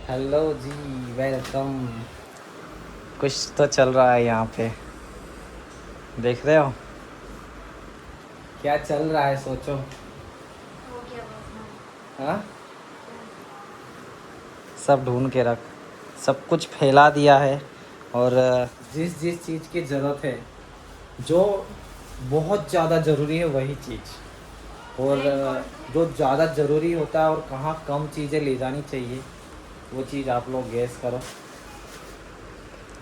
Hello जी, welcome. कुछ तो चल रहा है यहाँ पे, देख रहे हो? क्या चल रहा है सोचो। हाँ, सब ढूंढ के रख, सब कुछ फैला दिया है। और जिस जिस चीज़ की ज़रूरत है, जो बहुत ज़्यादा ज़रूरी है वही चीज़, और जो ज़्यादा ज़रूरी होता है और कहाँ कम चीज़ें ले जानी चाहिए वो चीज़ आप लोग गैस करो।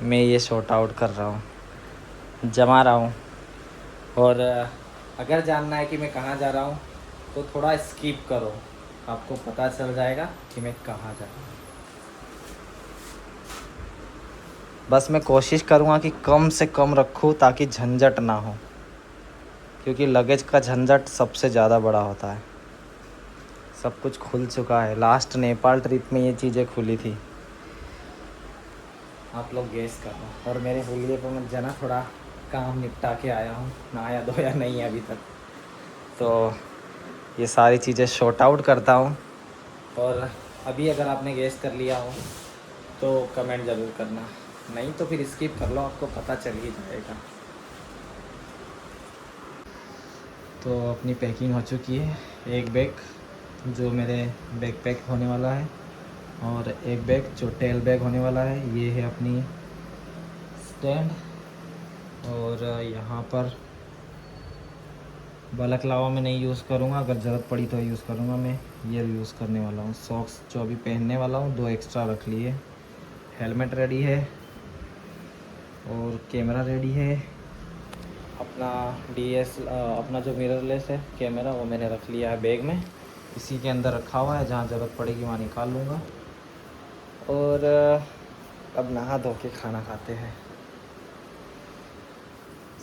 मैं ये शॉर्ट आउट कर रहा हूँ, जमा रहा हूँ। और अगर जानना है कि मैं कहाँ जा रहा हूँ तो थोड़ा स्किप करो, आपको पता चल जाएगा कि मैं कहाँ जा रहा हूँ। बस मैं कोशिश करूँगा कि कम से कम रखूँ ताकि झंझट ना हो, क्योंकि लगेज का झंझट सबसे ज़्यादा बड़ा होता है। सब कुछ खुल चुका है, लास्ट नेपाल ट्रिप में ये चीज़ें खुली थी। आप लोग गैस करो। और मेरे हुलिये पर मैं जना थोड़ा काम निपटा के आया हूँ, नहाया धोया नहीं है अभी तक, तो ये सारी चीज़ें शॉर्ट आउट करता हूँ। और अभी अगर आपने गैस कर लिया हो तो कमेंट ज़रूर करना, नहीं तो फिर स्किप कर लो, आपको पता चल ही जाएगा। तो अपनी पैकिंग हो चुकी है। एक बैग जो मेरे बैकपैक होने वाला है, और एक बैग जो टेल बैग होने वाला है। ये है अपनी स्टैंड, और यहाँ पर बलकलावा में नहीं यूज़ करूँगा, अगर ज़रूरत पड़ी तो यूज़ करूँगा। मैं ये यूज़ करने वाला हूँ। सॉक्स जो अभी पहनने वाला हूँ 2 एक्स्ट्रा रख लिए। हेलमेट रेडी है, और कैमरा रेडी है। अपना अपना जो मिररलेस है कैमरा, वो मैंने रख लिया है बैग में, इसी के अंदर रखा हुआ है। जहाँ ज़रूरत पड़ेगी वहाँ निकाल लूँगा। और अब नहा धो के खाना खाते हैं।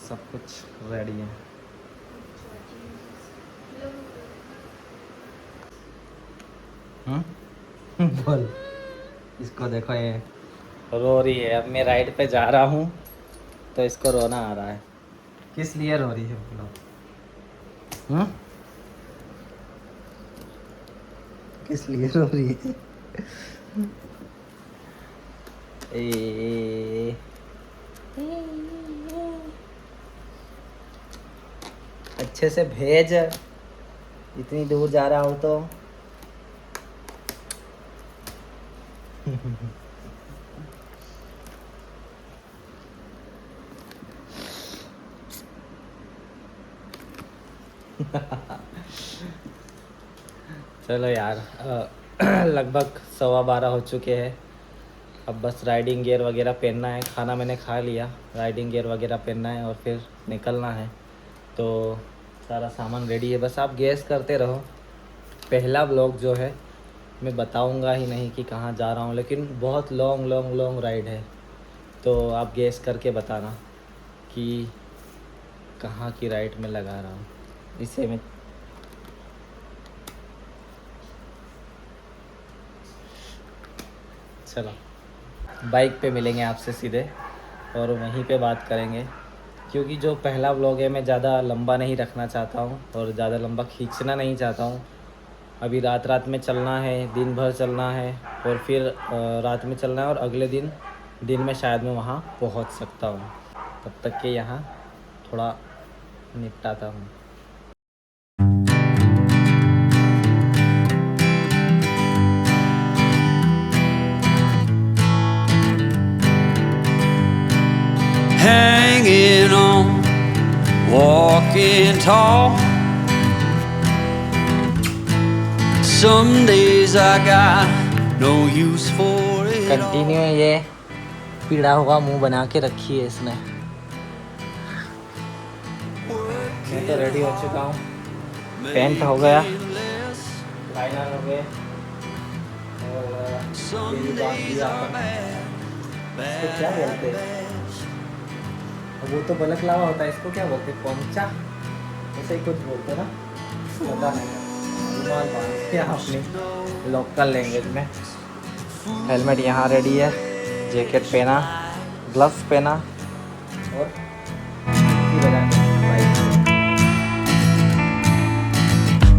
सब कुछ रेडी है। बोल, इसको देखो, ये रो रही है। अब मैं राइड पे जा रहा हूँ तो इसको रोना आ रहा है। किस लिए रो रही है बोलो? किस लिए रो रही है? ए, अच्छे से भेज, इतनी दूर जा रहा हूँ तो। चलो यार, लगभग 12:15 हो चुके हैं। अब बस राइडिंग गियर वगैरह पहनना है। खाना मैंने खा लिया, राइडिंग गियर वगैरह पहनना है और फिर निकलना है। तो सारा सामान रेडी है, बस आप गैस करते रहो। पहला ब्लॉग जो है मैं बताऊंगा ही नहीं कि कहाँ जा रहा हूँ, लेकिन बहुत लॉन्ग लॉन्ग लॉन्ग राइड है। तो आप गैस करके बताना कि कहाँ की राइड में लगा रहा हूँ। इसे मैं चलो बाइक पे मिलेंगे आपसे सीधे, और वहीं पे बात करेंगे, क्योंकि जो पहला व्लॉग है मैं ज़्यादा लंबा नहीं रखना चाहता हूँ और ज़्यादा लंबा खींचना नहीं चाहता हूँ। अभी रात रात में चलना है, दिन भर चलना है, और फिर रात में चलना है, और अगले दिन में शायद मैं वहाँ पहुँच सकता हूँ। तब तक के यहाँ थोड़ा निपटाता हूँ। Hanging on, walking tall. Some days I got no use for it all. Continue ये पीड़ा हुआ मुंह बना के रखी है इसने। मैं तो रेडी हो चुका हूँ, पेंट हो गया, लाइनर हो गए, और ये भी बांध दिया। इसको क्या बोलते हैं? वो तो बलकलावा होता है, इसको क्या बोलते हैं? पोंचा, ऐसे ही कुछ बोलते ना, पता नहीं। रुमाल बांध दिया अपनी लोकल लैंग्वेज में। हेलमेट यहाँ रेडी है, जैकेट पहना, ग्लव्स पहना, और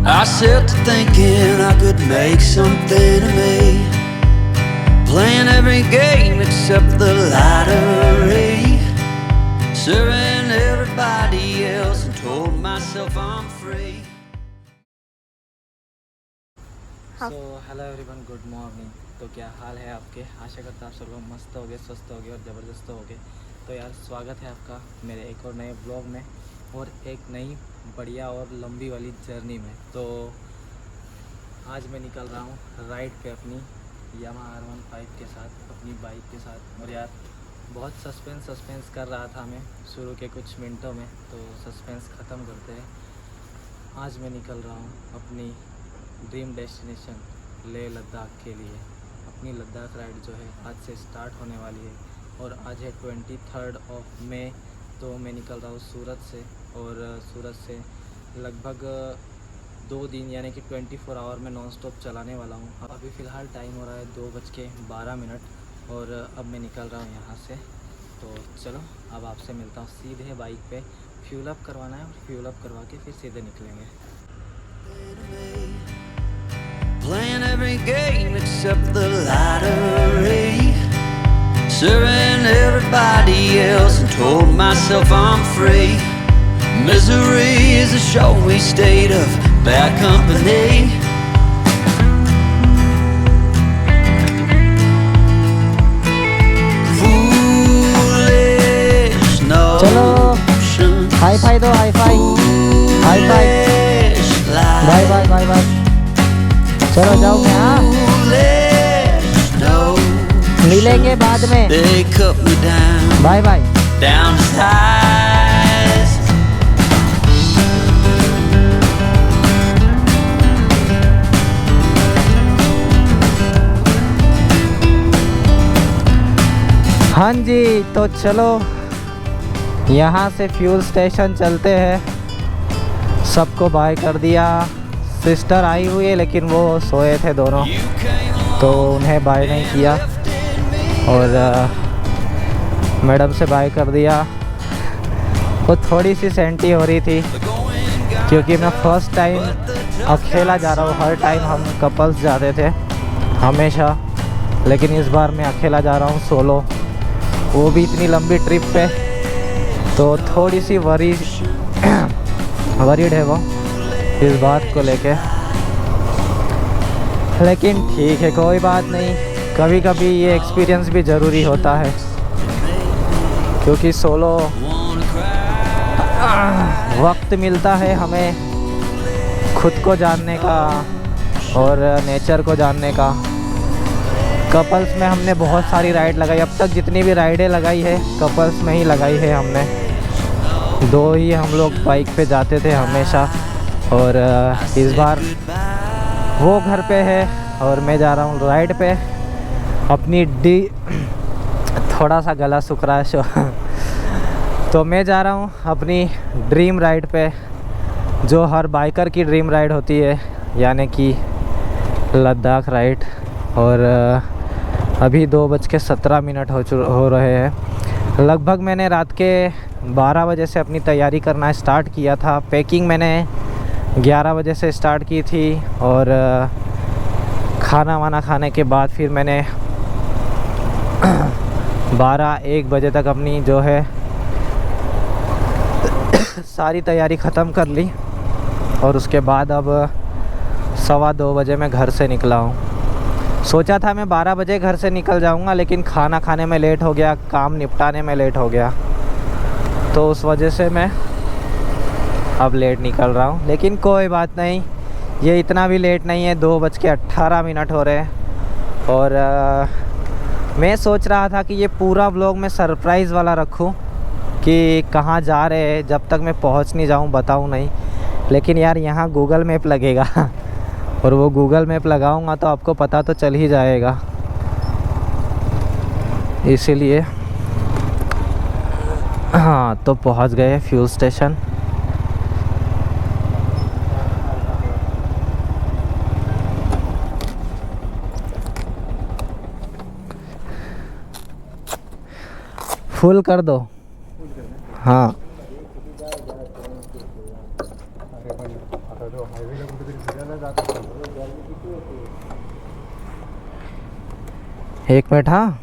I set to thinking I could make something of me. except the lottery. Serving everybody else and told myself I'm free. So hello everyone, good morning. तो क्या हाल है आपके? आशा करता आप सब लोग मस्त होगे, स्वस्थ होगे और ज़बरदस्त होगे। तो यार स्वागत है आपका मेरे एक और नए ब्लॉग में और एक नई बढ़िया और लंबी वाली जर्नी में। तो आज मैं निकल रहा हूँ राइड पे अपनी यामाहा R15 के साथ, अपनी बाइक के साथ। और यार बहुत सस्पेंस कर रहा था मैं शुरू के कुछ मिनटों में, तो सस्पेंस ख़त्म करते हैं। आज मैं निकल रहा हूँ अपनी ड्रीम डेस्टिनेशन लेह लद्दाख के लिए। अपनी लद्दाख राइड जो है आज से स्टार्ट होने वाली है और आज है 23 मई। तो मैं निकल रहा हूँ सूरत से और सूरत से लगभग 2 दिन यानी कि 24 आवर में नॉन स्टॉप चलाने वाला हूँ। अभी फ़िलहाल टाइम हो रहा है 2:12 और अब मैं निकल रहा हूँ यहाँ से। तो चलो अब आपसे मिलता हूँ सीधे बाइक पे। फ्यूल अप करवाना है और फ्यूल अप करवा के फिर सीधे निकलेंगे। Playing every game except the lottery. Serving everybody else and told myself I'm free. Misery is a showy state of bad company. Foolish notion. High five दो, high five, high five, bye bye bye bye. चलो जाओ मैं, हाँ मिलेंगे बाद में, They cut me down, bye bye. down to size. हाँ जी, तो चलो यहाँ से फ्यूल स्टेशन चलते हैं। सबको बाय कर दिया। सिस्टर आई हुई है लेकिन वो सोए थे दोनों, तो उन्हें बाय नहीं किया। और मैडम से बाय कर दिया। वो थोड़ी सी सेंटी हो रही थी क्योंकि मैं फ़र्स्ट टाइम अकेला जा रहा हूँ। हर टाइम हम कपल्स जाते थे हमेशा, लेकिन इस बार मैं अकेला जा रहा हूँ, सोलो, वो भी इतनी लंबी ट्रिप पे। तो थोड़ी सी वरीड है वो इस बात को लेके, लेकिन ठीक है, कोई बात नहीं। कभी कभी ये एक्सपीरियंस भी ज़रूरी होता है क्योंकि सोलो वक्त मिलता है हमें खुद को जानने का और नेचर को जानने का। कपल्स में हमने बहुत सारी राइड लगाई, अब तक जितनी भी राइडें लगाई है कपल्स में ही लगाई है हमने। 2 ही हम लोग बाइक पे जाते थे हमेशा। और इस बार वो घर पे है और मैं जा रहा हूँ राइड पे अपनी थोड़ा सा गला सूख रहा है तो मैं जा रहा हूँ अपनी ड्रीम राइड पे, जो हर बाइकर की ड्रीम राइड होती है, यानी कि लद्दाख राइड। और अभी 2:17 हो रहे हैं। लगभग मैंने रात के 12 बजे से अपनी तैयारी करना स्टार्ट किया था। पैकिंग मैंने 11 बजे से स्टार्ट की थी और खाना वाना खाने के बाद फिर मैंने 12-1 बजे तक अपनी जो है सारी तैयारी ख़त्म कर ली। और उसके बाद अब 2:15 बजे मैं घर से निकला हूँ। सोचा था मैं 12 बजे घर से निकल जाऊँगा, लेकिन खाना खाने में लेट हो गया, काम निपटाने में लेट हो गया, तो उस वजह से मैं अब लेट निकल रहा हूँ। लेकिन कोई बात नहीं, ये इतना भी लेट नहीं है। 2:18 हो रहे हैं। और मैं सोच रहा था कि ये पूरा व्लॉग मैं सरप्राइज़ वाला रखूँ कि कहाँ जा रहे हैं, जब तक मैं पहुँच नहीं जाऊँ बताऊँ नहीं। लेकिन यार यहाँ गूगल मैप लगेगा और वो गूगल मैप लगाऊँगा तो आपको पता तो चल ही जाएगा, इसीलिए। हाँ, तो पहुँच गए फ्यूल स्टेशन। फुल कर दो। हाँ, एक मिनट। हाँ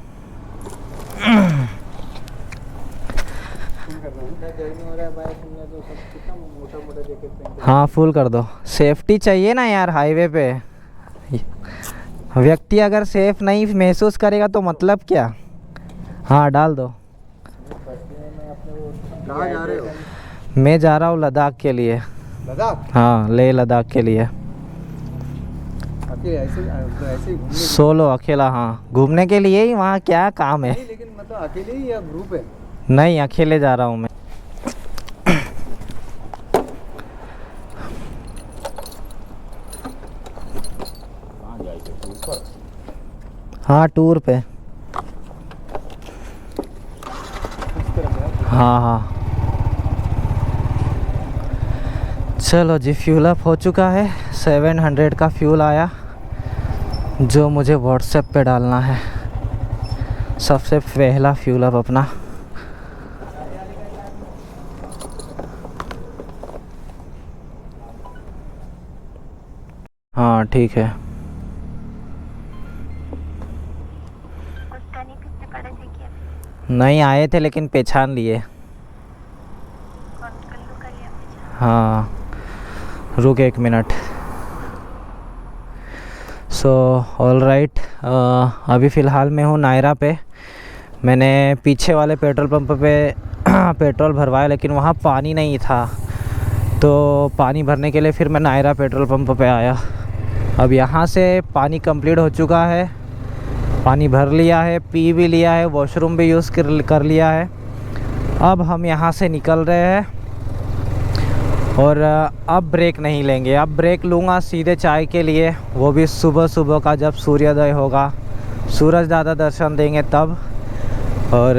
हाँ फुल कर दो, सेफ्टी चाहिए ना यार हाईवे पे। व्यक्ति अगर सेफ नहीं महसूस करेगा तो मतलब क्या। हाँ डाल दो। कहाँ जा रहे हो? मैं जा रहा हूँ लद्दाख के लिए। लद्दाख? हाँ लेह लद्दाख के लिए। अकेले ऐसे ही घूमने? सोलो अकेला, हाँ घूमने के लिए ही। वहाँ क्या काम है? नहीं, लेकिन मतलब अकेले ही या ग्रुप है? नहीं अकेले जा रहा हूँ मैं। हाँ टूर पे। हाँ हाँ चलो जी, फ्यूल अप हो चुका है। 700 का फ्यूल आया जो मुझे व्हाट्सएप पे डालना है। सबसे पहला फ्यूल अप अपना। हाँ ठीक है। नहीं आए थे लेकिन पहचान लिए। हाँ रुक 1 मिनट। सो ऑल राइट, अभी फ़िलहाल मैं हूँ नायरा पे। मैंने पीछे वाले पेट्रोल पंप पे पेट्रोल भरवाया लेकिन वहाँ पानी नहीं था, तो पानी भरने के लिए फिर मैं नायरा पेट्रोल पंप पे आया। अब यहाँ से पानी कंप्लीट हो चुका है, पानी भर लिया है, पी भी लिया है, वॉशरूम भी यूज़ कर लिया है। अब हम यहाँ से निकल रहे हैं और अब ब्रेक नहीं लेंगे। अब ब्रेक लूँगा सीधे चाय के लिए, वो भी सुबह सुबह का जब सूर्योदय होगा, सूरज दादा दर्शन देंगे तब। और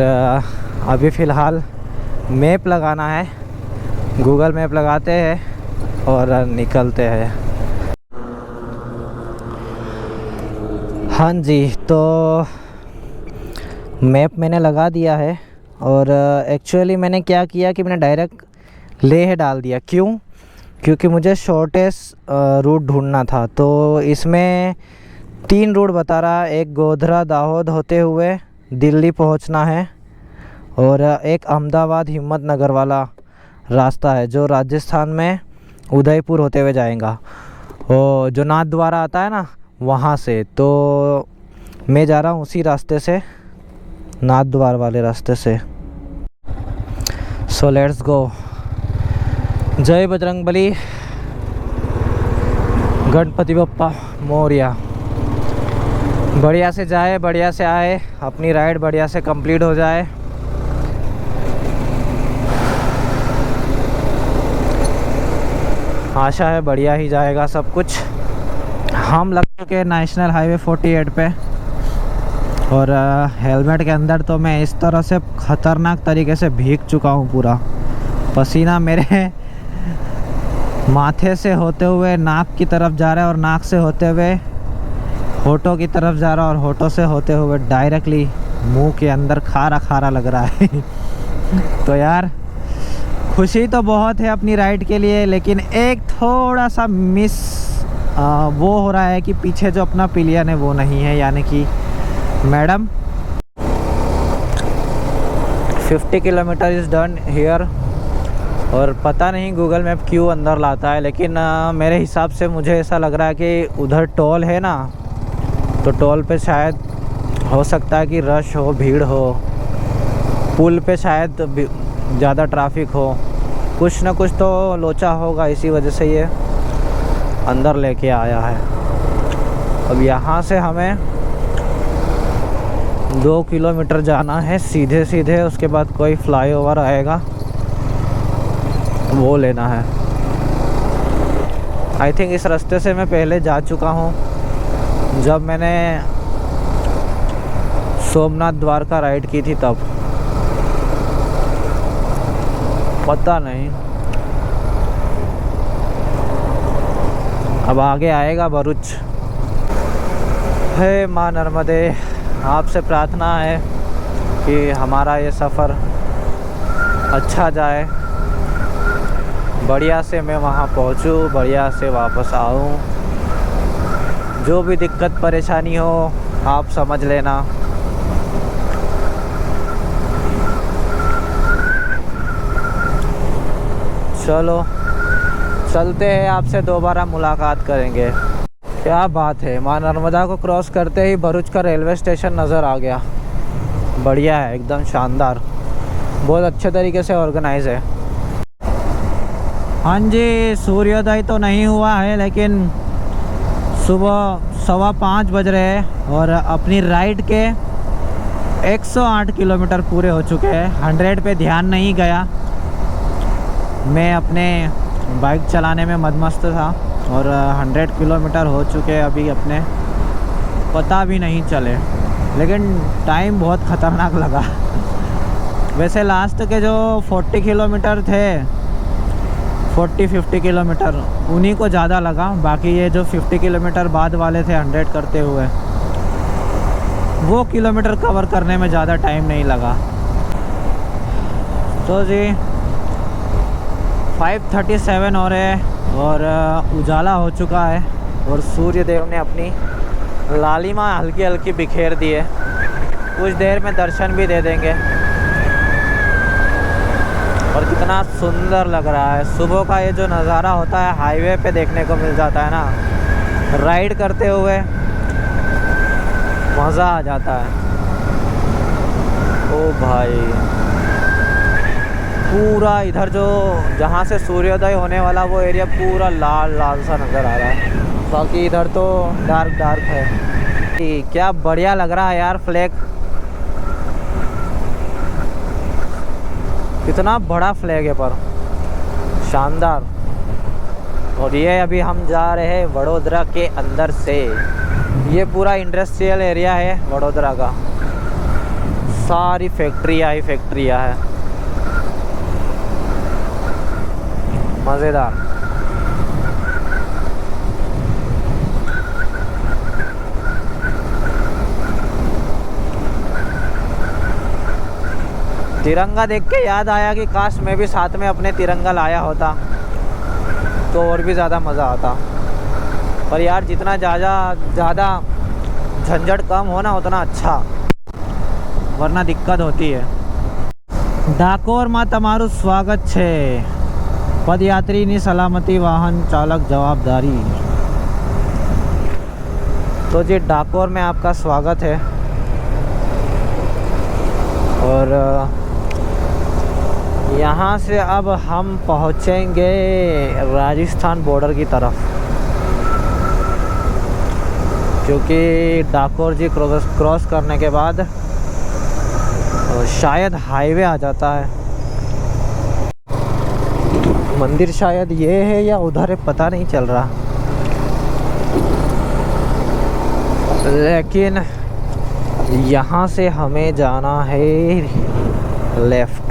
अभी फ़िलहाल मैप लगाना है, गूगल मैप लगाते हैं और निकलते हैं। हाँ जी, तो मैप मैंने लगा दिया है और एक्चुअली मैंने क्या किया कि मैंने डायरेक्ट लेह डाल दिया। क्यों? क्योंकि मुझे शॉर्टेस्ट रूट ढूंढना था। तो इसमें 3 रूट बता रहा है। एक गोधरा दाहोद होते हुए दिल्ली पहुंचना है और एक अहमदाबाद हिम्मतनगर वाला रास्ता है जो राजस्थान में उदयपुर होते हुए जाएगा, और जो नाथ द्वारा आता है ना वहाँ से। तो मैं जा रहा हूँ उसी रास्ते से, नाथ द्वार वाले रास्ते से। So let's go. जय बजरंगबली, गणपति बप्पा मोरिया। बढ़िया से जाए, बढ़िया से आए, अपनी राइड बढ़िया से कंप्लीट हो जाए। आशा है बढ़िया ही जाएगा सब कुछ। हम लग चुके हैं नेशनल हाईवे 48 पे और हेलमेट के अंदर तो मैं इस तरह से ख़तरनाक तरीके से भीग चुका हूँ। पूरा पसीना मेरे माथे से होते हुए नाक की तरफ जा रहा है और नाक से होते हुए होठों की तरफ जा रहा है और होठों से होते हुए डायरेक्टली मुंह के अंदर खारा खारा लग रहा है। तो यार खुशी तो बहुत है अपनी राइड के लिए, लेकिन एक थोड़ा सा मिस वो हो रहा है कि पीछे जो अपना पिलियन है वो नहीं है, यानी कि madam. 50 kilometre is done here. और पता नहीं गूगल मैप क्यों अंदर लाता है, लेकिन मेरे हिसाब से मुझे ऐसा लग रहा है कि उधर टोल है ना, तो टोल पे शायद हो सकता है कि रश हो, भीड़ हो, पुल पे शायद ज़्यादा ट्रैफिक हो, कुछ ना कुछ तो लोचा होगा, इसी वजह से ये अंदर लेके आया है। अब यहाँ से हमें 2 किलोमीटर जाना है सीधे सीधे, उसके बाद कोई फ्लाईओवर आएगा वो लेना है। आई थिंक इस रास्ते से मैं पहले जा चुका हूँ जब मैंने सोमनाथ द्वारका राइड की थी तब, पता नहीं। अब आगे आएगा भरूच। हे माँ नर्मदे, आपसे प्रार्थना है कि हमारा ये सफ़र अच्छा जाए, बढ़िया से मैं वहाँ पहुँचूँ, बढ़िया से वापस आऊँ। जो भी दिक्कत परेशानी हो आप समझ लेना। चलो चलते हैं, आपसे दोबारा मुलाकात करेंगे। क्या बात है, माँ नर्मदा को क्रॉस करते ही भरूच का रेलवे स्टेशन नज़र आ गया। बढ़िया है, एकदम शानदार, बहुत अच्छे तरीके से ऑर्गेनाइज है। हाँ जी, सूर्योदय तो नहीं हुआ है लेकिन सुबह 5:15 बज रहे हैं और अपनी राइड के 108 किलोमीटर पूरे हो चुके हैं। 100 पे ध्यान नहीं गया, मैं अपने बाइक चलाने में मदमस्त था और 100 किलोमीटर हो चुके अभी अपने, पता भी नहीं चले, लेकिन टाइम बहुत ख़तरनाक लगा। वैसे लास्ट के जो 40 किलोमीटर थे, 40-50 किलोमीटर, उन्हीं को ज़्यादा लगा। बाकी ये जो 50 किलोमीटर बाद वाले थे 100 करते हुए, वो किलोमीटर कवर करने में ज़्यादा टाइम नहीं लगा। तो जी 5:37 हो रहे हैं और उजाला हो चुका है और सूर्य देव ने अपनी लालिमा हल्की हल्की बिखेर दी है। कुछ देर में दर्शन भी दे देंगे और कितना सुंदर लग रहा है। सुबह का ये जो नज़ारा होता है हाईवे पे देखने को मिल जाता है ना, राइड करते हुए मज़ा आ जाता है। ओ भाई, पूरा इधर जो जहाँ से सूर्योदय होने वाला वो एरिया पूरा लाल लाल सा नज़र आ रहा है, बाकी इधर तो डार्क डार्क है। क्या बढ़िया लग रहा है यार, फ्लैग कितना बड़ा फ्लैग है पर, शानदार। और ये अभी हम जा रहे हैं वडोदरा के अंदर से। ये पूरा इंडस्ट्रियल एरिया है वडोदरा का, सारी फैक्ट्रियाँ ही फैक्ट्रियाँ है, मज़ेदार। तिरंगा देख के याद आया कि काश मैं भी साथ में अपने तिरंगा लाया होता तो और भी ज़्यादा मज़ा आता। पर यार जितना ज़्यादा झंझट कम होना उतना अच्छा, वरना दिक्कत होती है। ડાકોર માં તમારું સ્વાગત છે। પદયાત્રીની સલામતી વાહન ચાલક જવાબદારી। तो जी डाकोर में आपका स्वागत है और यहाँ से अब हम पहुँचेंगे राजस्थान बॉर्डर की तरफ, क्योंकि डाकोर जी क्रॉस करने के बाद शायद हाईवे आ जाता है। मंदिर शायद ये है या उधर है, पता नहीं चल रहा, लेकिन यहाँ से हमें जाना है लेफ़्ट।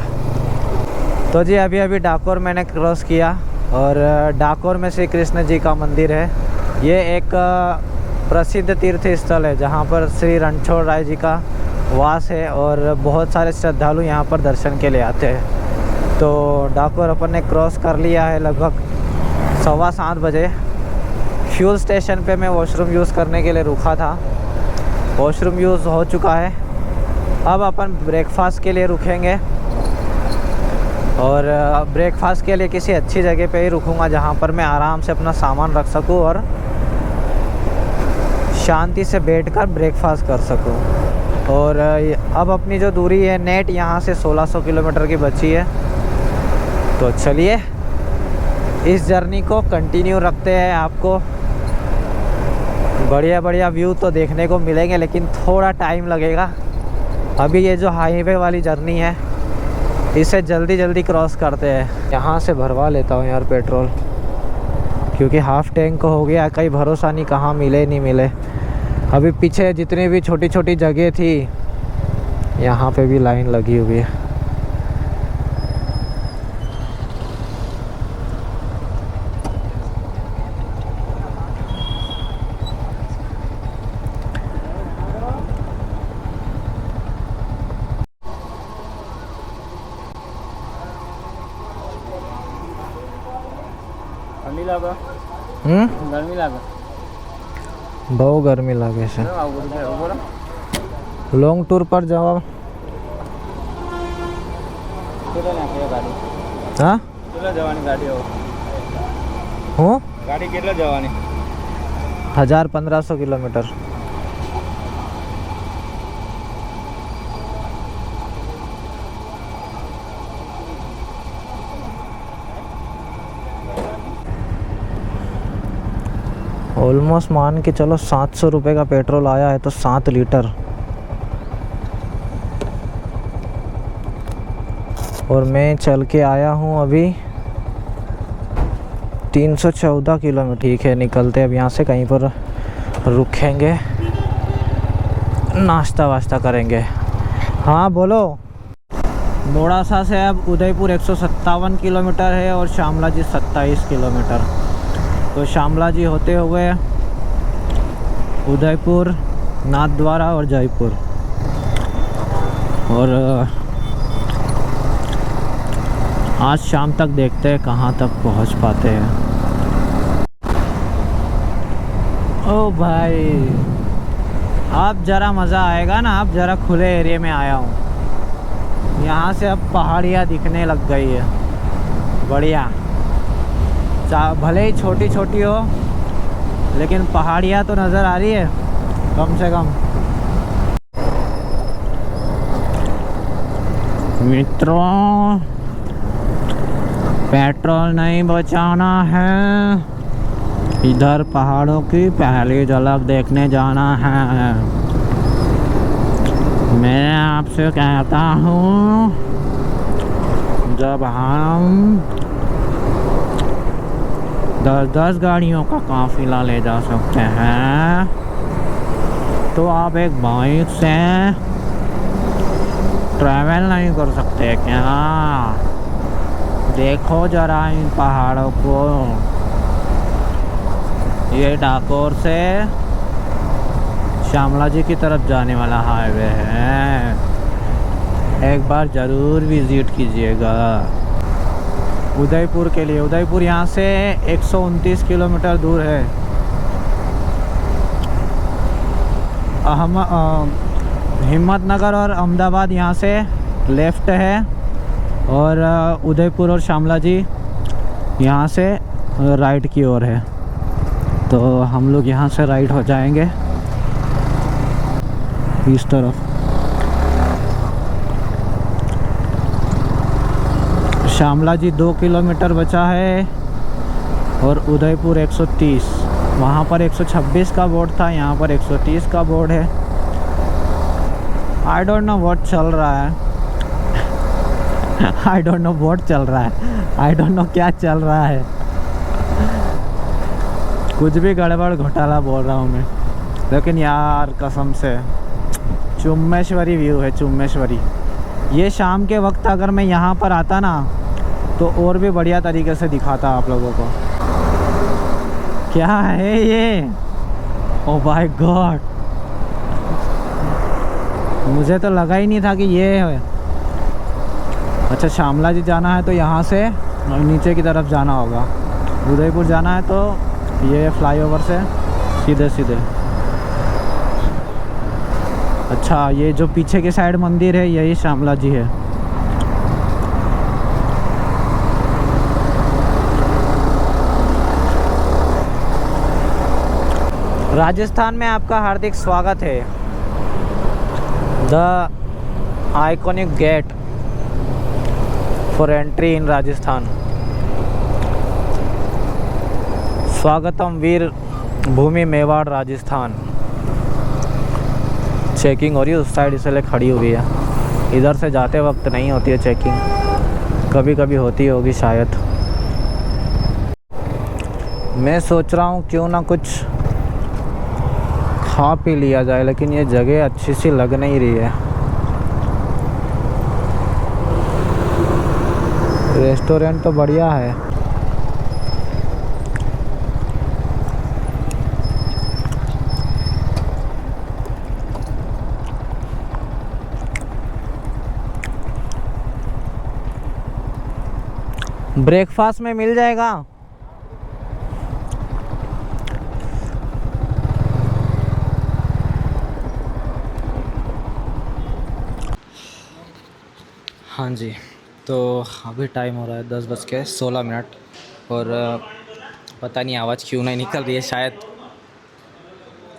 तो जी अभी डाकोर मैंने क्रॉस किया और डाकोर में श्री कृष्ण जी का मंदिर है। ये एक प्रसिद्ध तीर्थ स्थल है जहाँ पर श्री रणछोड़ राय जी का वास है और बहुत सारे श्रद्धालु यहाँ पर दर्शन के लिए आते हैं। तो डाकोर अपन ने क्रॉस कर लिया है लगभग 7:15 बजे। फ्यूल स्टेशन पे मैं वॉशरूम यूज़ करने के लिए रुका था, वॉशरूम यूज़ हो चुका है। अब अपन ब्रेकफास्ट के लिए रुकेंगे और ब्रेकफास्ट के लिए किसी अच्छी जगह पे ही रुकूंगा जहाँ पर मैं आराम से अपना सामान रख सकूँ और शांति से बैठकर ब्रेकफास्ट कर सकूँ। और अब अपनी जो दूरी है नेट यहाँ से 1600 किलोमीटर की बची है। तो चलिए इस जर्नी को कंटिन्यू रखते हैं। आपको बढ़िया बढ़िया व्यू तो देखने को मिलेंगे लेकिन थोड़ा टाइम लगेगा। अभी ये जो हाईवे वाली जर्नी है इसे जल्दी जल्दी क्रॉस करते हैं। यहाँ से भरवा लेता हूँ यार पेट्रोल, क्योंकि हाफ टैंक हो गया, कहीं भरोसा नहीं कहाँ मिले नहीं मिले। अभी पीछे जितनी भी छोटी छोटी जगह थी यहाँ पे भी लाइन लगी हुई है। गर्मी लागे બહુ ગરમી લાગે છે। લોંગ ટૂર પર જવા, હા કેટલા જવાની ગાડી હું ગાડી કેટલા જવાની 1500 કિલોમીટર. ऑलमोस्ट मान के चलो 700 रुपये का पेट्रोल आया है तो 7 लीटर. और मैं चल के आया हूँ अभी 314 किलोमीटर. ठीक है, निकलते अब यहाँ से. कहीं पर रुकेंगे, नाश्ता वाश्ता करेंगे. हाँ बोलो. मोड़ासा से अब उदयपुर 157 किलोमीटर है और शामला जी 27 किलोमीटर. तो शामला जी होते हुए उदयपुर, नाथद्वारा और जयपुर. और आज शाम तक देखते हैं कहाँ तक पहुँच पाते हैं. ओ भाई, अब ज़रा मज़ा आएगा ना. अब ज़रा खुले एरिया में आया हूँ. यहाँ से अब पहाड़ियाँ दिखने लग गई है. बढ़िया. भले ही छोटी छोटी हो लेकिन पहाड़ियाँ तो नज़र आ रही है कम से कम. मित्रों, पेट्रोल नहीं बचाना है. इधर पहाड़ों की पहली झलक देखने जाना है. मैं आपसे कहता हूँ, जब हम 10 गाड़ियों का काफिला ले जा सकते हैं तो आप एक बाइक से ट्रैवल नहीं कर सकते क्या? देखो जरा इन पहाड़ों को. ये डाकोर से शामला जी की तरफ जाने वाला हाईवे है. एक बार ज़रूर विज़िट कीजिएगा उदयपुर के लिए. उदयपुर यहाँ से 129 किलोमीटर दूर है. हिम्मतनगर और अहमदाबाद यहाँ से लेफ़्ट है और उदयपुर और शामला जी यहाँ से राइट की ओर है. तो हम लोग यहाँ से राइट हो जाएंगे इस तरफ. शामला जी 2 किलोमीटर बचा है और उदयपुर 130. वहाँ पर 126 का बोर्ड था, यहाँ पर 130 का बोर्ड है. आई डोंट नो व्हाट चल रहा है. आई डोंट नो व्हाट चल रहा है. आई डोंट नो क्या चल रहा है. कुछ भी गड़बड़ घोटाला बोल रहा हूँ मैं. लेकिन यार कसम से चुम्मेश्वरी व्यू है. चुम्मेश्वरी. ये शाम के वक्त अगर मैं यहाँ पर आता ना तो और भी बढ़िया तरीके से दिखाता आप लोगों को. क्या है ये? ओह माय गॉड, मुझे तो लगा ही नहीं था कि ये है. अच्छा, शामला जी जाना है तो यहाँ से नीचे की तरफ जाना होगा. उदयपुर जाना है तो ये फ्लाईओवर से सीधे सीधे. अच्छा, ये जो पीछे के साइड मंदिर है यही शामला जी है. राजस्थान में आपका हार्दिक स्वागत है. The iconic get for entry in Rajasthan. स्वागतम वीर भूमि मेवाड़ राजस्थान. चेकिंग हो रही है उस साइड इसलिए खड़ी हुई है. इधर से जाते वक्त नहीं होती है चेकिंग, कभी कभी होती होगी शायद. मैं सोच रहा हूँ क्यों ना कुछ खा पी लिया जाए, लेकिन ये जगह अच्छी सी लग नहीं रही है. रेस्टोरेंट तो बढ़िया है. ब्रेकफास्ट में मिल जाएगा. हाँ जी, तो अभी टाइम हो रहा है 10:16 और पता नहीं आवाज़ क्यों नहीं निकल रही है, शायद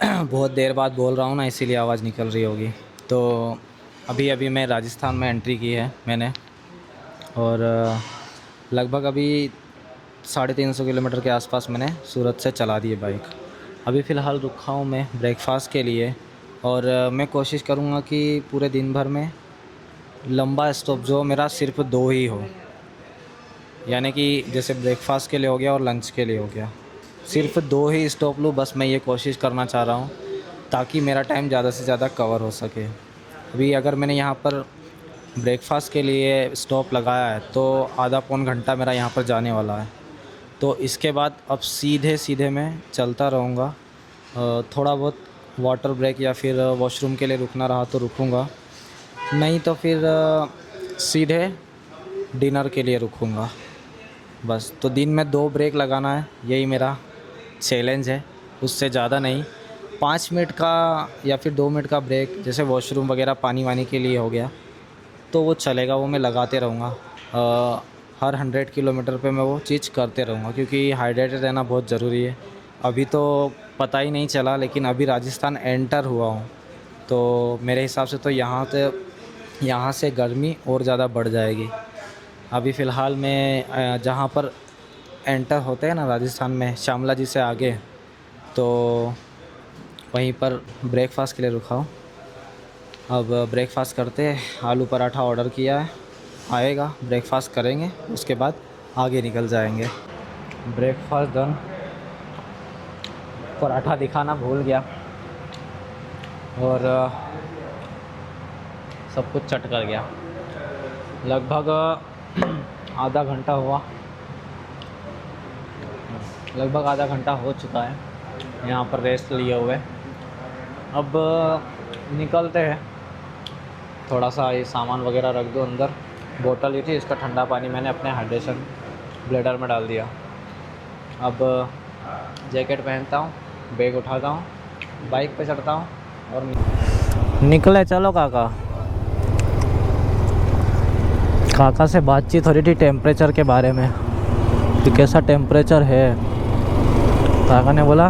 बहुत देर बाद बोल रहा हूँ ना, इसीलिए आवाज़ निकल रही होगी। तो अभी अभी मैं राजस्थान में एंट्री की है मैंने, और लगभग अभी 350 किलोमीटर के आसपास मैंने सूरत से चला दी है बाइक। अभी फ़िलहाल रुका हूँ मैं ब्रेकफास्ट के लिए, और मैं कोशिश करूँगा कि पूरे दिन भर में लंबा स्टॉप जो मेरा सिर्फ 2 ही हो, यानी कि जैसे ब्रेकफास्ट के लिए हो गया और लंच के लिए हो गया, सिर्फ 2 ही स्टॉप लूँ बस। मैं ये कोशिश करना चाह रहा हूँ ताकि मेरा टाइम ज़्यादा से ज़्यादा कवर हो सके। अभी अगर मैंने यहाँ पर ब्रेकफास्ट के लिए स्टॉप लगाया है तो आधा पौन घंटा मेरा यहाँ पर जाने वाला है। तो इसके बाद अब सीधे मैं चलता रहूँगा। थोड़ा बहुत वाटर ब्रेक या फिर वॉशरूम के लिए रुकना रहा तो रुकूँगा, नहीं तो फिर सीधे डिनर के लिए रुकूँगा बस। तो दिन में 2 ब्रेक लगाना है, यही मेरा चैलेंज है, उससे ज़्यादा नहीं। 5 मिनट का या फिर 2 मिनट का ब्रेक, जैसे वॉशरूम वगैरह पानी वानी के लिए हो गया तो वो चलेगा, वो मैं लगाते रहूँगा। हर 100 किलोमीटर पे मैं वो चीज़ करते रहूँगा, क्योंकि हाइड्रेटेड रहना बहुत ज़रूरी है। अभी तो पता ही नहीं चला, लेकिन अभी राजस्थान एंटर हुआ हूँ, तो मेरे हिसाब से तो यहाँ से गर्मी और ज़्यादा बढ़ जाएगी। अभी फ़िलहाल मैं जहाँ पर एंटर होते हैं ना राजस्थान में, शामला जी से आगे, तो वहीं पर ब्रेकफास्ट के लिए रुका हूँ। अब ब्रेकफास्ट करते हैं, आलू पराठा ऑर्डर किया है, आएगा, ब्रेकफास्ट करेंगे, उसके बाद आगे निकल जाएंगे। ब्रेकफास्ट डन, पराठा दिखाना भूल गया और सब कुछ चट कर गया। लगभग आधा घंटा हुआ, लगभग आधा घंटा हो चुका है यहाँ पर रेस्ट लिए हुए। अब निकलते हैं। थोड़ा सा ये सामान वगैरह रख दो अंदर। बोतल ही थी, इसका ठंडा पानी मैंने अपने हाइड्रेशन ब्लेडर में डाल दिया। अब जैकेट पहनता हूँ, बैग उठाता हूँ, बाइक पे चढ़ता हूँ और निकले। चलो काका से बातचीत हो रही थी टेम्परेचर के बारे में कि कैसा टेम्परेचर है। काका ने बोला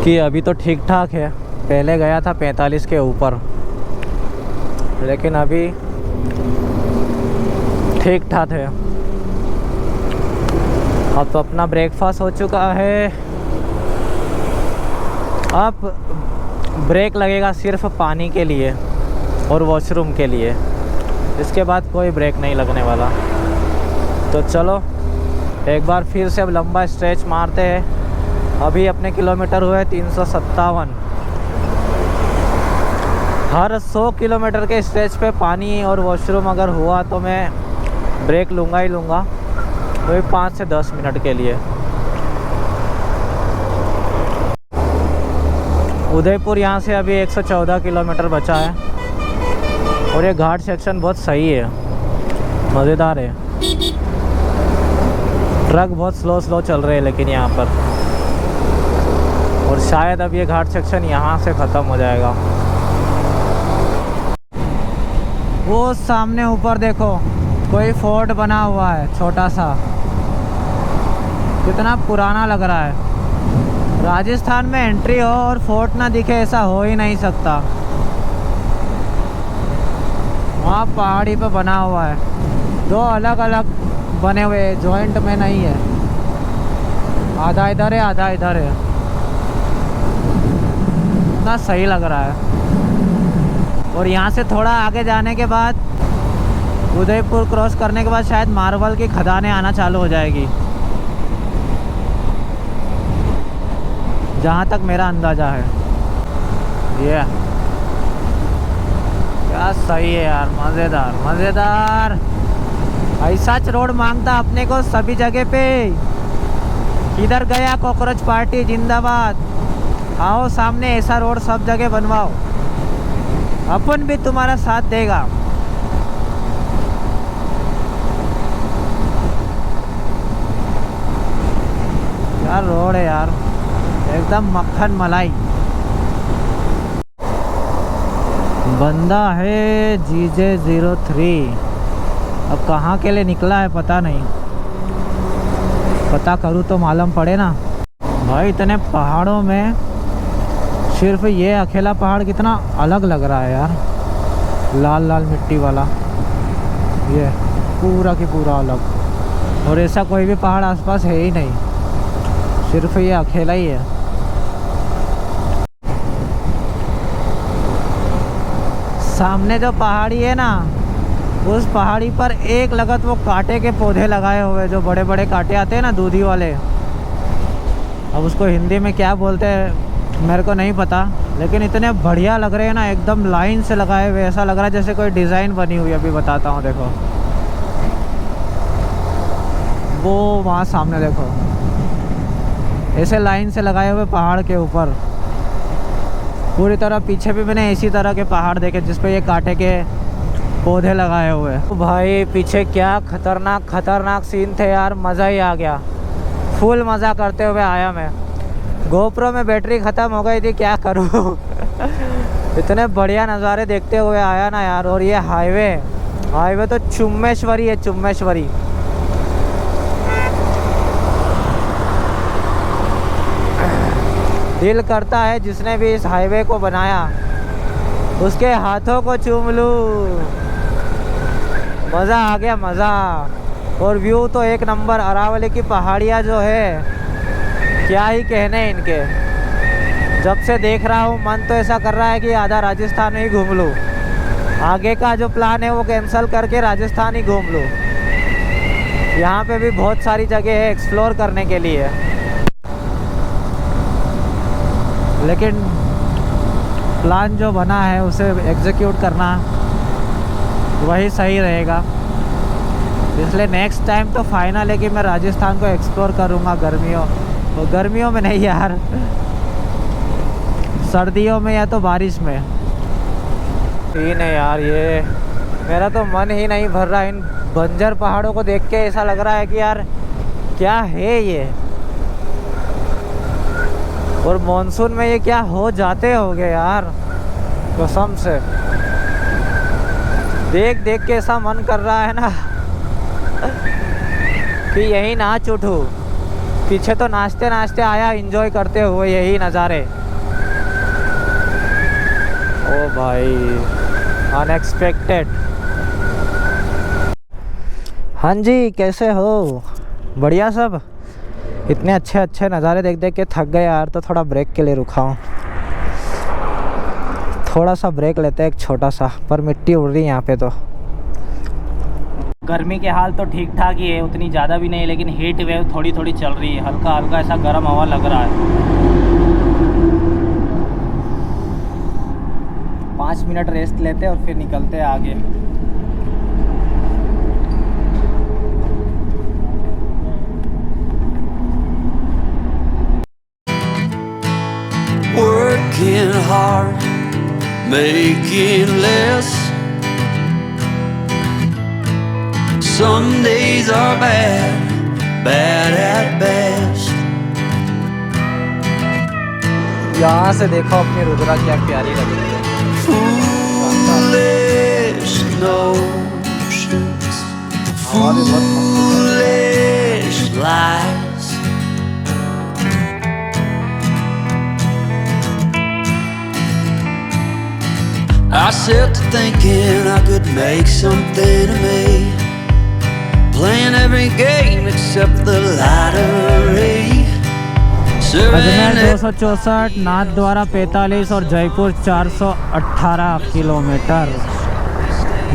कि अभी तो ठीक ठाक है, पहले गया था 45 के ऊपर, लेकिन अभी ठीक ठाक है। अब तो अपना ब्रेकफास्ट हो चुका है, अब ब्रेक लगेगा सिर्फ पानी के लिए और वॉशरूम के लिए, इसके बाद कोई ब्रेक नहीं लगने वाला। तो चलो एक बार फिर से अब लंबा स्ट्रेच मारते हैं। अभी अपने किलोमीटर हुए 357। हर 100 किलोमीटर के स्ट्रेच पे पानी और वॉशरूम अगर हुआ तो मैं ब्रेक लूँगा ही लूँगा, तो भी 5 से 10 मिनट के लिए। उदयपुर यहाँ से अभी 114 किलोमीटर बचा है, और ये घाट सेक्शन बहुत सही है, मज़ेदार है। ट्रक बहुत स्लो चल रहे हैं लेकिन यहाँ पर, और शायद अब ये घाट सेक्शन यहाँ से ख़त्म हो जाएगा। वो सामने ऊपर देखो, कोई फोर्ट बना हुआ है छोटा सा, कितना पुराना लग रहा है। राजस्थान में एंट्री हो और फोर्ट ना दिखे, ऐसा हो ही नहीं सकता। वहाँ पहाड़ी पे बना हुआ है, 2 अलग अलग बने हुए, जॉइंट में नहीं है, आधा इधर है आधा इधर है। इतना सही लग रहा है। और यहाँ से थोड़ा आगे जाने के बाद, उदयपुर क्रॉस करने के बाद शायद मार्बल की खदानें आना चालू हो जाएगी, जहाँ तक मेरा अंदाज़ा है। ये क्या सही है यार, मज़ेदार मज़ेदार। ऐसा रोड मांगता अपने को सभी जगह पे। किधर गया कॉकरोच पार्टी जिंदाबाद। आओ सामने ऐसा रोड सब जगह बनवाओ, अपन भी तुम्हारा साथ देगा। यार रोड है यार, एकदम मक्खन मलाई। बंदा है GJ03, अब कहाँ के लिए निकला है पता नहीं, पता करूँ तो मालूम पड़े ना। भाई इतने पहाड़ों में सिर्फ ये अकेला पहाड़ कितना अलग लग रहा है यार, लाल लाल मिट्टी वाला, ये पूरा की पूरा अलग। और ऐसा कोई भी पहाड़ आसपास है ही नहीं, सिर्फ ये अकेला ही है। सामने जो पहाड़ी है ना, उस पहाड़ी पर एक लगत वो कांटे के पौधे लगाए हुए, जो बड़े बड़े कांटे आते हैं ना दूधी वाले, अब उसको हिंदी में क्या बोलते हैं मेरे को नहीं पता, लेकिन इतने बढ़िया लग रहे हैं ना, एकदम लाइन से लगाए हुए, ऐसा लग रहा है जैसे कोई डिज़ाइन बनी हुई है। अभी बताता हूँ, देखो वो वहाँ सामने देखो, ऐसे लाइन से लगाए हुए पहाड़ के ऊपर पूरी तरह। पीछे भी मैंने इसी तरह के पहाड़ देखे जिस पे ये कांटे के पौधे लगाए हुए। तो भाई पीछे क्या खतरनाक खतरनाक सीन थे यार, मज़ा ही आ गया, फुल मज़ा करते हुए आया मैं। गोप्रो में बैटरी ख़त्म हो गई थी, क्या करूँ इतने बढ़िया नज़ारे देखते हुए आया ना यार। और ये हाईवे तो चुम्मेश्वरी है, चुम्मेश्वरी। दिल करता है जिसने भी इस हाईवे को बनाया उसके हाथों को चूम लूँ। मज़ा आ गया, मज़ा। और व्यू तो एक नंबर। अरावली की पहाड़ियाँ जो है, क्या ही कहने इनके। जब से देख रहा हूँ मन तो ऐसा कर रहा है कि आधा राजस्थान ही घूम लूँ। आगे का जो प्लान है वो कैंसिल करके राजस्थान ही घूम लूँ। यहाँ पे भी बहुत सारी जगह है एक्सप्लोर करने के लिए, लेकिन प्लान जो बना है उसे एग्जीक्यूट करना वही सही रहेगा। इसलिए नेक्स्ट टाइम तो फाइनल है कि मैं राजस्थान को एक्सप्लोर करूँगा गर्मियों में नहीं यार, सर्दियों में या तो बारिश में। ठीक है यार, ये मेरा तो मन ही नहीं भर रहा इन बंजर पहाड़ों को देख के। ऐसा लग रहा है कि यार क्या है ये, और मॉनसून में ये क्या हो जाते होंगे यार, कसम से देख देख के ऐसा मन कर रहा है ना कि यही नाच उठूं। पीछे तो नाचते नाचते आया, एंजॉय करते हुए यही नज़ारे। ओ भाई अनएक्सपेक्टेड। हाँ जी, कैसे हो? बढ़िया सब। इतने अच्छे अच्छे नज़ारे देख देख के थक गए यार, तो थोड़ा ब्रेक के लिए रुका हूँ। थोड़ा सा ब्रेक लेते हैं, एक छोटा सा, पर मिट्टी उड़ रही है यहाँ पे। तो गर्मी के हाल तो ठीक ठाक ही है, उतनी ज़्यादा भी नहीं, लेकिन हीट वेव थोड़ी थोड़ी चल रही है, हल्का हल्का ऐसा गर्म हवा लग रहा है। 5 मिनट रेस्ट लेते हैं और फिर निकलते हैं आगे। Working hard, making less. Some days are bad, bad at best. यहाँ से देखो अपनी रुद्रा क्या प्यारी लग रही है। Foolish notions, हवा भी बहुत मस्त है। foolish lies. I set to thinking I could make something of me, playing every game except the lottery. Ajmer 264, Nathdwara 45 और जयपुर 418 किलोमीटर।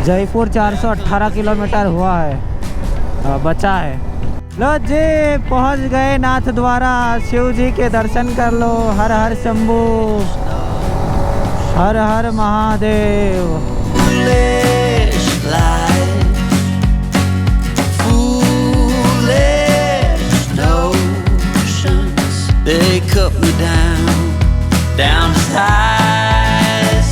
जयपुर 418 किलोमीटर हुआ है, बचा है। लो जी पहुंच गए नाथद्वारा। शिव जी के दर्शन कर लो। हर हर शंभू, हर हर Mahadev. Foolish lies, foolish notions, they cut me down, down to size.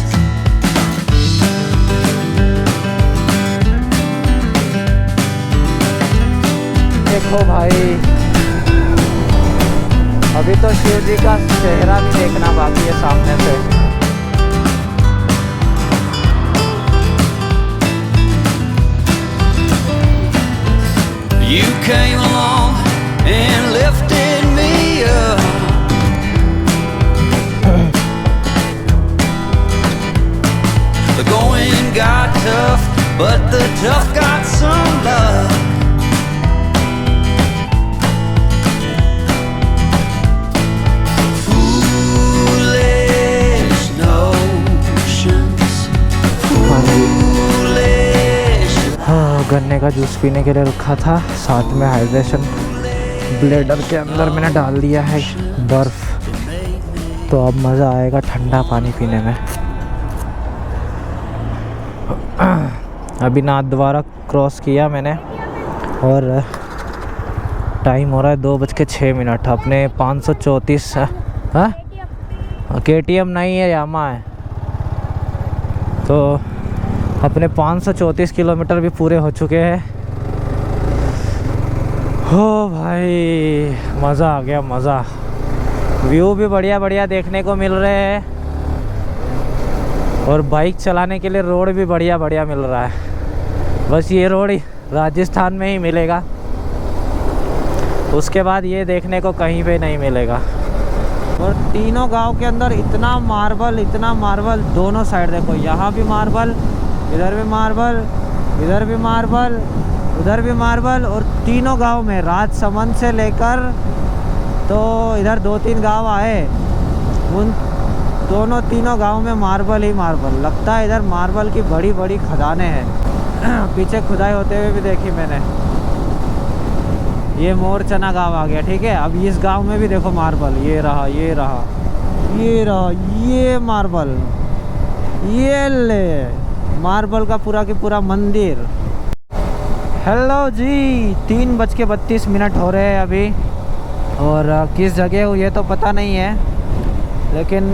देखो भाई, अभी तो शिव जी का चेहरा भी देखना बाकी है सामने से। came along and lifted me up. The going got tough, but the tough got some love. Foolish notions, foolish. हाँ, गन्ने का जूस पीने के लिए रखा था, साथ में हाइड्रेशन ब्लेडर के अंदर मैंने डाल दिया है बर्फ़, तो अब मज़ा आएगा ठंडा पानी पीने में। अभी नाथद्वारा क्रॉस किया मैंने और टाइम हो रहा है 2:06। अपने 534 हाँ KTM नहीं है, यामा है। तो अपने 534 किलोमीटर भी पूरे हो चुके हैं। हो भाई मज़ा आ गया, मज़ा। व्यू भी बढ़िया बढ़िया देखने को मिल रहे हैं और बाइक चलाने के लिए रोड भी बढ़िया बढ़िया मिल रहा है। बस ये रोड राजस्थान में ही मिलेगा, उसके बाद ये देखने को कहीं पे नहीं मिलेगा। और तीनों गांव के अंदर इतना मार्बल दोनों साइड देखो, यहाँ भी मार्बल, इधर भी मार्बल, इधर भी मार्बल, उधर भी मार्बल। और तीनों गांव में राजसमंद से लेकर तो इधर 2-3 गांव आए, उन तीनों गांव में मार्बल ही मार्बल। लगता है इधर मार्बल की बड़ी बड़ी खदानें हैं। पीछे खुदाई होते हुए भी देखी मैंने। ये मोरचना गांव आ गया, ठीक है। अब इस गांव में भी देखो मार्बल, ये रहा, ये रहा, ये रहा, ये मार्बल, ये ले मार्बल का पूरा की पूरा मंदिर। हेलो जी, 3:32 हो रहे हैं अभी, और किस जगह हूँ ये तो पता नहीं है, लेकिन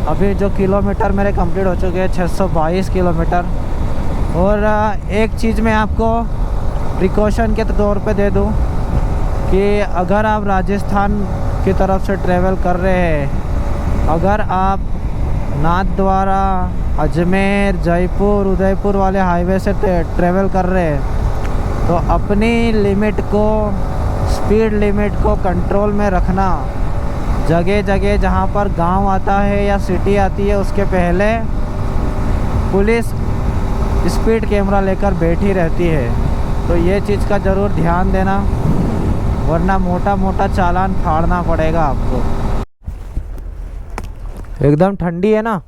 अभी जो किलोमीटर मेरे कंप्लीट हो चुके हैं 622 किलोमीटर। और एक चीज़ मैं आपको प्रिकॉशन के तौर पे दे दूँ कि अगर आप राजस्थान की तरफ से ट्रैवल कर रहे हैं, अगर आप नाथद्वारा, अजमेर, जयपुर, उदयपुर वाले हाईवे से ट्रैवल कर रहे हैं, तो अपनी लिमिट को, स्पीड लिमिट को कंट्रोल में रखना। जगह जगह जहाँ पर गांव आता है या सिटी आती है, उसके पहले पुलिस स्पीड कैमरा लेकर बैठी रहती है, तो ये चीज़ का ज़रूर ध्यान देना, वरना मोटा मोटा चालान फाड़ना पड़ेगा आपको। एकदम ठंडी है ना।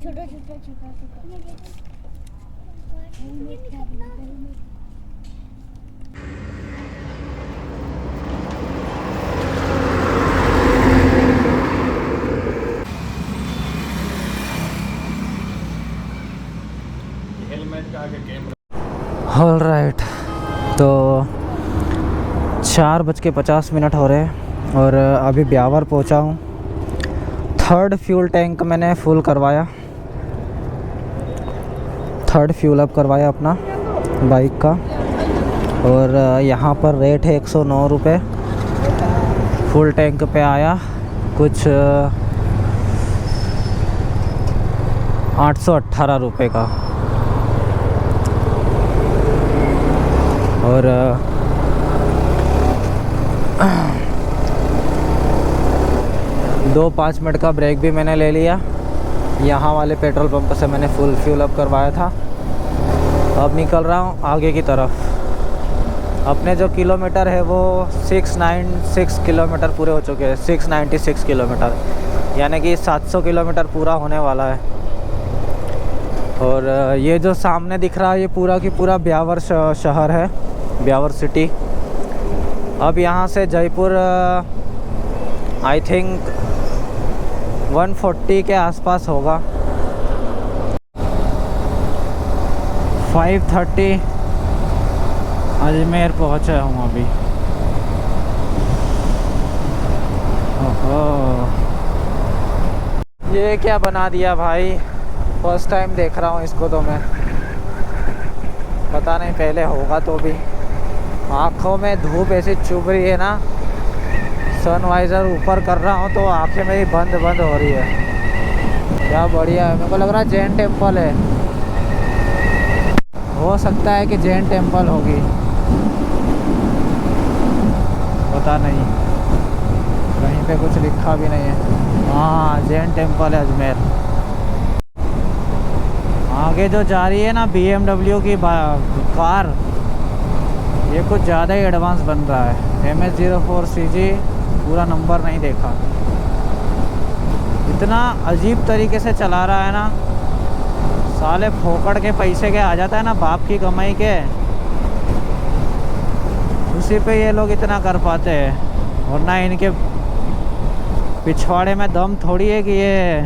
छोटा छोटा छोटा ऑल राइट, तो 4:50 हो रहे हैं और अभी ब्यावर पहुंचा हूँ। 3rd फ्यूल टैंक मैंने फुल करवाया, 3rd फ्यूल अप करवाया अपना बाइक का, और यहाँ पर रेट है 109 रुपये। फुल टैंक पे आया कुछ 818 रुपये का। और 2-5 मिनट का ब्रेक भी मैंने ले लिया। यहाँ वाले पेट्रोल पंप से मैंने फुल फ्यूल अप करवाया था। अब निकल रहा हूँ आगे की तरफ। अपने जो किलोमीटर है वो 696 किलोमीटर पूरे हो चुके हैं, 696 किलोमीटर। यानी कि 700 किलोमीटर पूरा होने वाला है। और ये जो सामने दिख रहा है ये पूरा की पूरा ब्यावर शहर है, ब्यावर सिटी। अब यहाँ से जयपुर आई थिंक 140 के आसपास होगा। 5:30 अजमेर पहुँचा हूँ अभी। ओहो, ये क्या बना दिया भाई, फर्स्ट टाइम देख रहा हूँ इसको तो मैं। पता नहीं पहले होगा तो भी। आँखों में धूप ऐसी चुभ रही है ना, सनवाइज़र ऊपर कर रहा हूँ तो आँखें मेरी बंद हो रही है। क्या बढ़िया है, मेरे को लग रहा है जैन टेम्पल है। हो सकता है कि जैन टेम्पल होगी, पता नहीं, कहीं पे कुछ लिखा भी नहीं है। हाँ, जैन टेम्पल है अजमेर। आगे जो जा रही है ना BMW की कार, ये कुछ ज़्यादा ही एडवांस बन रहा है। MS04CG पूरा नंबर नहीं देखा। इतना अजीब तरीके से चला रहा है ना, साले फोकड़ के पैसे के आ जाता है ना, बाप की कमाई के, उसी पे ये लोग इतना कर पाते हैं। वरना इनके पिछवाड़े में दम थोड़ी है कि ये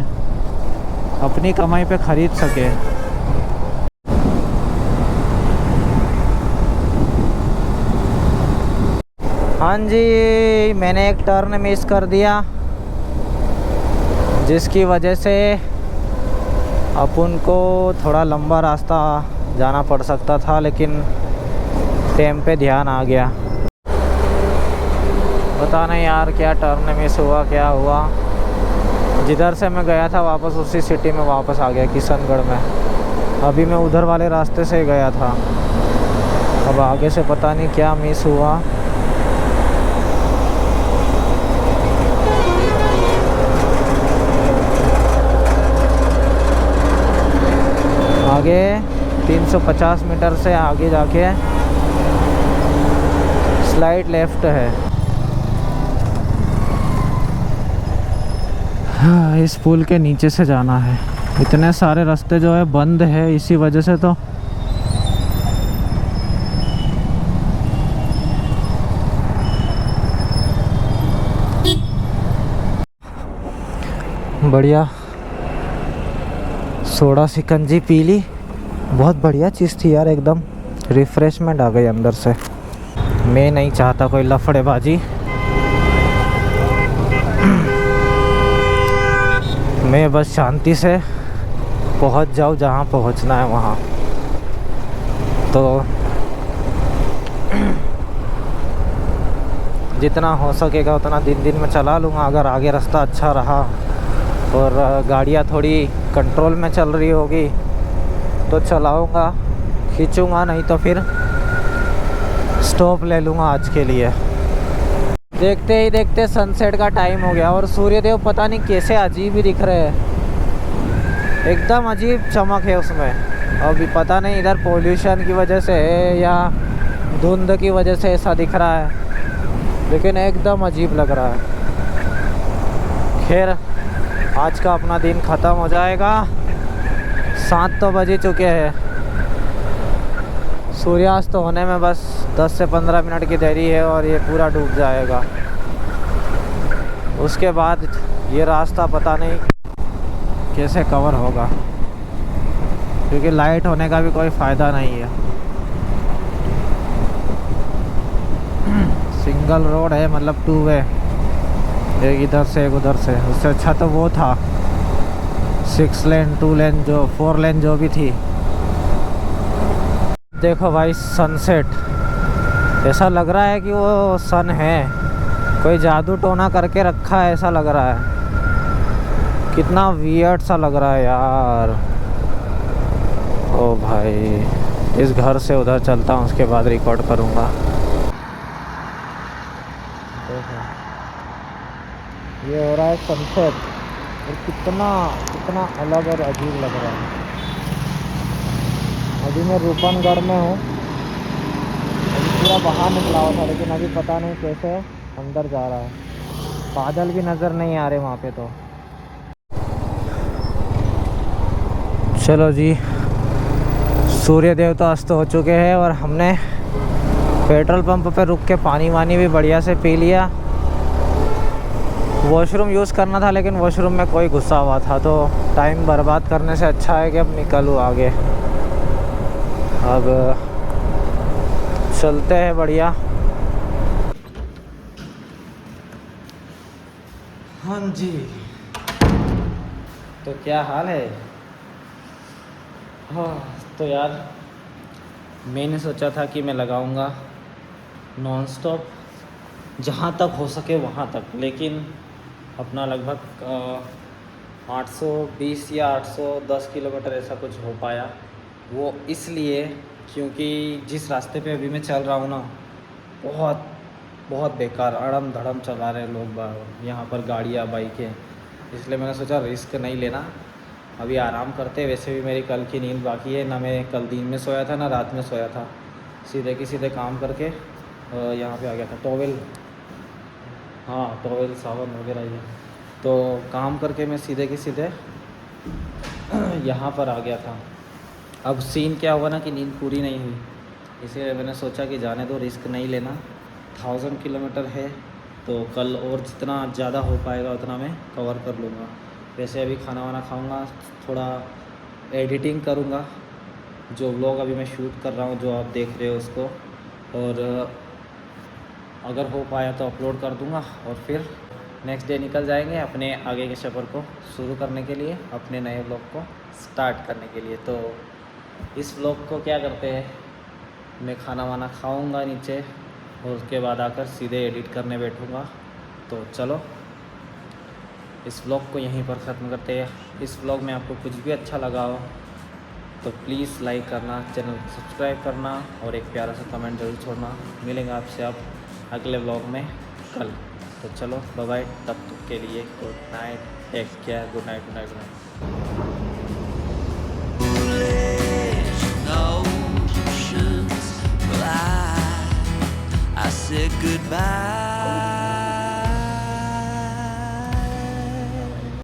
अपनी कमाई पे खरीद सके। हाँ जी, मैंने एक टर्न मिस कर दिया, जिसकी वजह से अपन को थोड़ा लंबा रास्ता जाना पड़ सकता था, लेकिन टाइम पे ध्यान आ गया। पता नहीं यार क्या टर्न मिस हुआ, क्या हुआ। जिधर से मैं गया था वापस उसी सिटी में वापस आ गया, किशनगढ़ में। अभी मैं उधर वाले रास्ते से गया था, अब आगे से पता नहीं क्या मिस हुआ। आगे 350 मीटर से आगे जाके स्लाइड लेफ्ट है। हाँ, इस पुल के नीचे से जाना है। इतने सारे रास्ते जो है बंद है, इसी वजह से तो बढ़िया सोडा सिकंजी पी ली, बहुत बढ़िया चीज़ थी यार, एकदम रिफ्रेशमेंट आ गई अंदर से। मैं नहीं चाहता कोई लफड़ेबाजी, मैं बस शांति से पहुंच जाऊं जहां पहुंचना है वहां। तो जितना हो सकेगा उतना दिन में चला लूँगा। अगर आगे रास्ता अच्छा रहा और गाड़ियाँ थोड़ी कंट्रोल में चल रही होगी तो चलाऊँगा, खींचूँगा, नहीं तो फिर स्टॉप ले लूँगा आज के लिए। देखते ही देखते सनसेट का टाइम हो गया और सूर्यदेव पता नहीं कैसे अजीब ही दिख रहे हैं, एकदम अजीब चमक है उसमें। अभी पता नहीं इधर पोल्यूशन की वजह से है या धुंध की वजह से ऐसा दिख रहा है, लेकिन एकदम अजीब लग रहा है। खैर, आज का अपना दिन ख़त्म हो जाएगा। 7 तो बज ही चुके हैं। सूर्यास्त होने में बस 10 से 15 मिनट की देरी है और ये पूरा डूब जाएगा। उसके बाद ये रास्ता पता नहीं कैसे कवर होगा, क्योंकि लाइट होने का भी कोई फ़ायदा नहीं है। सिंगल रोड है, मतलब 2 वे, एक इधर से एक उधर से। उससे अच्छा तो वो था 6 लेन 2 लेन जो 4 लेन जो भी थी। देखो भाई सनसेट, ऐसा लग रहा है कि वो सन है, कोई जादू टोना करके रखा है ऐसा लग रहा है। कितना वियर्ड सा लग रहा है यार। ओ भाई, इस घर से उधर चलता हूँ, उसके बाद रिकॉर्ड करूँगा। देखो ये हो रहा है सनसेट, और कितना अलग और अजीब लग रहा है। अभी मैं रूपनगढ़ में हूँ, अभी पूरा बाहर निकला हुआ था, लेकिन अभी पता नहीं कैसे अंदर जा रहा है। बादल भी नज़र नहीं आ रहे वहाँ पे तो। चलो जी, सूर्य देव तो अस्त हो चुके हैं और हमने पेट्रोल पंप पे रुक के पानी वानी भी बढ़िया से पी लिया। वॉशरूम यूज़ करना था लेकिन वॉशरूम में कोई घुसा हुआ था, तो टाइम बर्बाद करने से अच्छा है कि अब निकलूँ आगे। अब चलते हैं बढ़िया। हाँ जी, तो क्या हाल है? हाँ तो यार, मैंने सोचा था कि मैं लगाऊंगा नॉन स्टॉप जहाँ तक हो सके वहाँ तक, लेकिन अपना लगभग 820 या 810 किलोमीटर ऐसा कुछ हो पाया। वो इसलिए क्योंकि जिस रास्ते पे अभी मैं चल रहा हूँ ना, बहुत बहुत बेकार अड़म धड़म चला रहे लोग यहाँ पर, गाड़ियाँ बाइकें। इसलिए मैंने सोचा रिस्क नहीं लेना, अभी आराम करते। वैसे भी मेरी कल की नींद बाकी है, ना मैं कल दिन में सोया था ना रात में सोया था। सीधे की सीधे काम करके यहाँ पे आ गया था। टॉवेल, हाँ टॉवेल सावन वगैरह ये, तो काम करके मैं सीधे के सीधे यहाँ पर आ गया था। अब सीन क्या हुआ ना कि नींद पूरी नहीं हुई, इसलिए मैंने सोचा कि जाने दो, रिस्क नहीं लेना। 1000 किलोमीटर है तो कल और जितना ज़्यादा हो पाएगा उतना मैं कवर कर लूँगा। वैसे अभी खाना वाना खाऊँगा, थोड़ा एडिटिंग करूँगा, जो व्लॉग अभी मैं शूट कर रहा हूँ जो आप देख रहे हो उसको, और अगर हो पाया तो अपलोड कर दूँगा। और फिर नेक्स्ट डे निकल जाएंगे अपने आगे के सफ़र को शुरू करने के लिए, अपने नए व्लॉग को स्टार्ट करने के लिए। तो इस व्लॉग को क्या करते हैं, मैं खाना वाना खाऊंगा नीचे और उसके बाद आकर सीधे एडिट करने बैठूंगा। तो चलो इस व्लॉग को यहीं पर ख़त्म करते हैं। इस व्लॉग में आपको कुछ भी अच्छा लगा हो तो प्लीज़ लाइक करना, चैनल को सब्सक्राइब करना और एक प्यारा सा कमेंट ज़रूर छोड़ना। मिलेंगे आपसे अब अगले व्लॉग में कल। तो चलो बाय बाय, तब तक के लिए good night, take care, good night, good night, good night. I said goodbye.